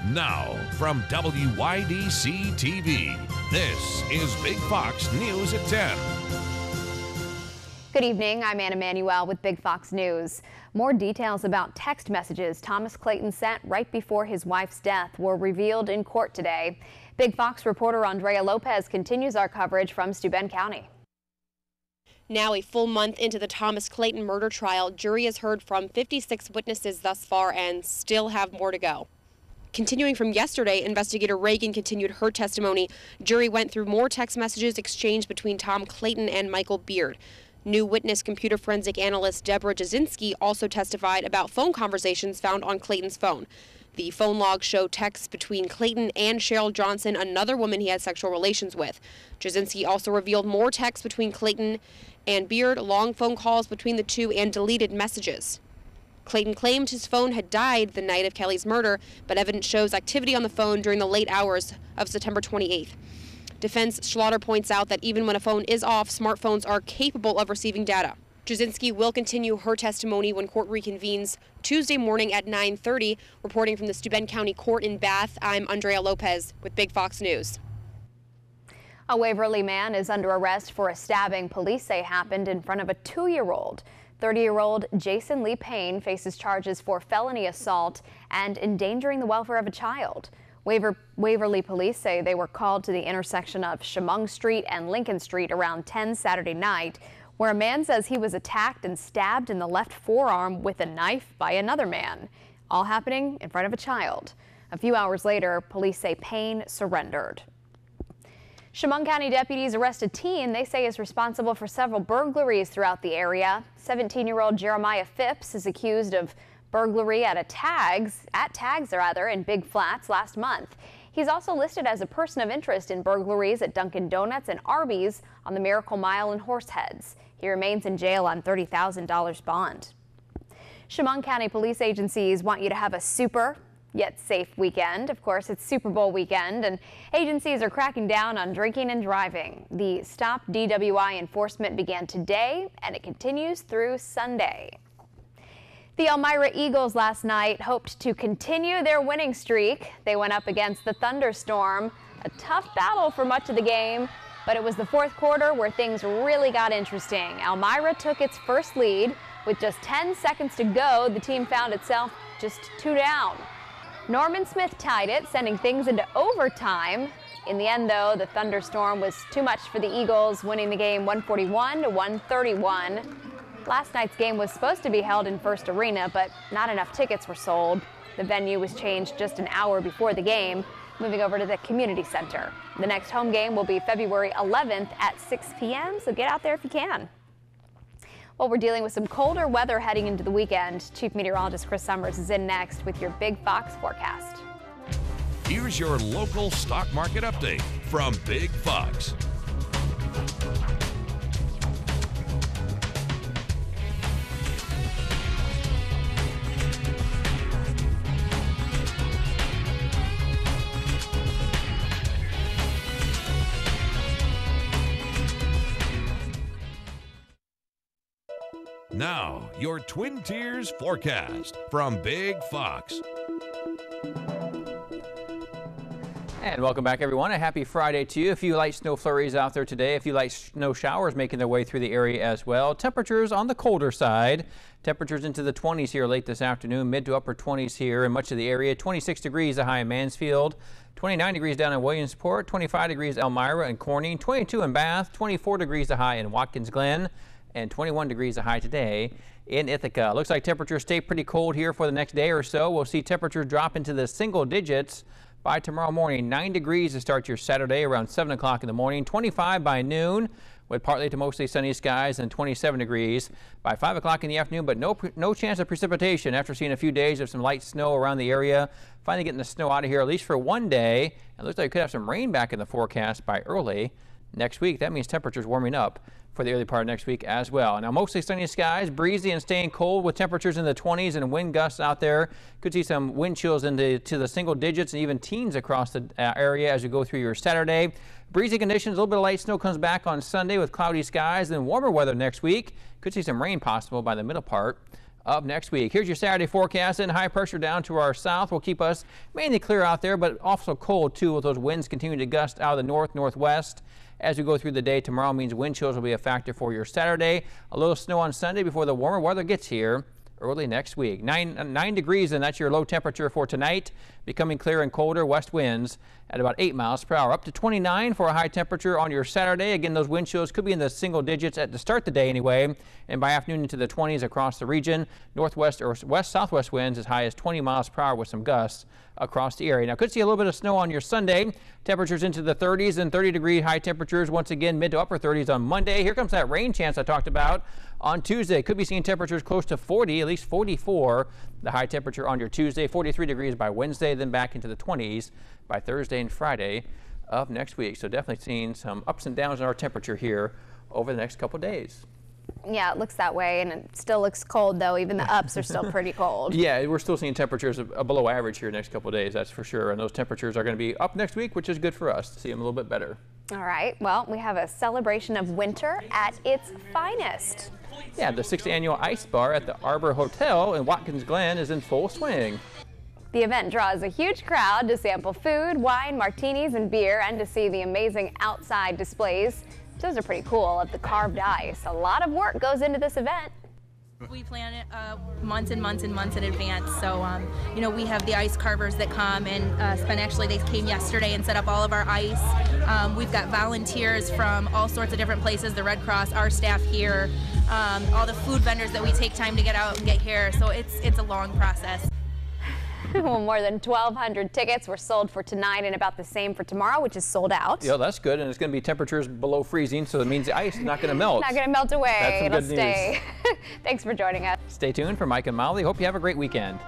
Now, from WYDC TV, this is Big Fox News at 10. Good evening, I'm Anna Manuel with Big Fox News. More details about text messages Thomas Clayton sent right before his wife's death were revealed in court today. Big Fox reporter Andrea Lopez continues our coverage from Steuben County. Now a full month into the Thomas Clayton murder trial, jury has heard from 56 witnesses thus far and still have more to go. Continuing from yesterday, investigator Reagan continued her testimony. Jury went through more text messages exchanged between Tom Clayton and Michael Beard. New witness computer forensic analyst Deborah Jasinski also testified about phone conversations found on Clayton's phone. The phone logs show texts between Clayton and Cheryl Johnson, another woman he had sexual relations with. Jasinski also revealed more texts between Clayton and Beard, long phone calls between the two, and deleted messages. Clayton claimed his phone had died the night of Kelly's murder, but evidence shows activity on the phone during the late hours of September 28th. Defense Schlatter points out that even when a phone is off, smartphones are capable of receiving data. Jasinski will continue her testimony when court reconvenes Tuesday morning at 9:30. Reporting from the Steuben County Court in Bath, I'm Andrea Lopez with Big Fox News. A Waverly man is under arrest for a stabbing police say happened in front of a 2-year-old. 30-year-old Jason Lee Payne faces charges for felony assault and endangering the welfare of a child. Waverly police say they were called to the intersection of Chemung Street and Lincoln Street around 10 Saturday night, where a man says he was attacked and stabbed in the left forearm with a knife by another man, all happening in front of a child. A few hours later, police say Payne surrendered. Chemung County deputies arrest a teen they say is responsible for several burglaries throughout the area. 17-year-old Jeremiah Phipps is accused of burglary at Tags in Big Flats last month. He's also listed as a person of interest in burglaries at Dunkin' Donuts and Arby's on the Miracle Mile and Horseheads. He remains in jail on $30,000 bond. Chemung County police agencies want you to have a super yet safe weekend. Of course, it's Super Bowl weekend, and agencies are cracking down on drinking and driving. The Stop DWI enforcement began today, and it continues through Sunday. The Elmira Eagles last night hoped to continue their winning streak. They went up against the Thunderstorm, a tough battle for much of the game, but it was the fourth quarter where things really got interesting. Elmira took its first lead. With just 10 seconds to go, the team found itself just 2 down. Norman Smith tied it, sending things into overtime. In the end, though, the Thunderstorm was too much for the Eagles, winning the game 141-131. Last night's game was supposed to be held in First Arena, but not enough tickets were sold. The venue was changed just an hour before the game, moving over to the community center. The next home game will be February 11th at 6 p.m., so get out there if you can. Well, we're dealing with some colder weather heading into the weekend. Chief Meteorologist Chris Summers is in next with your Big Fox forecast. Here's your local stock market update from Big Fox. Now, your Twin Tiers forecast from Big Fox. And welcome back, everyone. A happy Friday to you. A few light snow flurries out there today. A few light snow showers making their way through the area as well. Temperatures on the colder side. Temperatures into the 20s here late this afternoon. Mid to upper 20s here in much of the area. 26 degrees the high in Mansfield. 29 degrees down in Williamsport. 25 degrees Elmira and Corning. 22 in Bath. 24 degrees the high in Watkins Glen. And 21 degrees a high today in Ithaca. Looks like temperatures stay pretty cold here for the next day or so. We'll see temperatures drop into the single digits by tomorrow morning. 9 degrees to start your Saturday around 7 o'clock in the morning. 25 by noon with partly to mostly sunny skies, and 27 degrees by 5 o'clock in the afternoon, but no chance of precipitation after seeing a few days of some light snow around the area. Finally getting the snow out of here at least for one day. It looks like we could have some rain back in the forecast by early next week. That means temperatures warming up for the early part of next week as well. Now mostly sunny skies, breezy and staying cold with temperatures in the 20s and wind gusts out there. Could see some wind chills into the single digits and even teens across the area as we go through your Saturday. Breezy conditions, a little bit of light snow comes back on Sunday with cloudy skies, then warmer weather next week. Could see some rain possible by the middle part up next week. Here's your Saturday forecast, and high pressure down to our south will keep us mainly clear out there, but also cold too, with those winds continuing to gust out of the northwest. As we go through the day, tomorrow means wind chills will be a factor for your Saturday. A little snow on Sunday before the warmer weather gets here early next week. 9 degrees, and that's your low temperature for tonight. Becoming clear and colder, west winds at about 8 miles per hour. Up to 29 for a high temperature on your Saturday. Again, those wind chills could be in the single digits at the start of the day anyway, and by afternoon into the 20s across the region. Northwest or west-southwest winds as high as 20 miles per hour with some gusts across the area. Now, could see a little bit of snow on your Sunday. Temperatures into the 30s and 30-degree high temperatures once again, mid to upper 30s on Monday. Here comes that rain chance I talked about on Tuesday. Could be seeing temperatures close to 40, at least 44. The high temperature on your Tuesday, 43 degrees by Wednesday, then back into the 20s by Thursday and Friday of next week. So definitely seeing some ups and downs in our temperature here over the next couple days. Yeah, it looks that way, and it still looks cold, though. Even the ups are still pretty cold. Yeah, we're still seeing temperatures below average here next couple of days, that's for sure. And those temperatures are going to be up next week, which is good for us to see them a little bit better. All right, well, we have a celebration of winter at its finest. Yeah, the 6th annual Ice Bar at the Arbor Hotel in Watkins Glen is in full swing. The event draws a huge crowd to sample food, wine, martinis, and beer, and to see the amazing outside displays. Those are pretty cool of the carved ice. A lot of work goes into this event. We plan it months and months and months in advance. So, you know, we have the ice carvers that come and they came yesterday and set up all of our ice. We've got volunteers from all sorts of different places, the Red Cross, our staff here, all the food vendors that we take time to get out and get here. So it's a long process. Well, more than 1,200 tickets were sold for tonight, and about the same for tomorrow, which is sold out. Yeah, that's good, and it's going to be temperatures below freezing, so it means the ice is not going to melt. Not going to melt away. That's some It'll good stay. news. Thanks for joining us. Stay tuned for Mike and Molly. Hope you have a great weekend.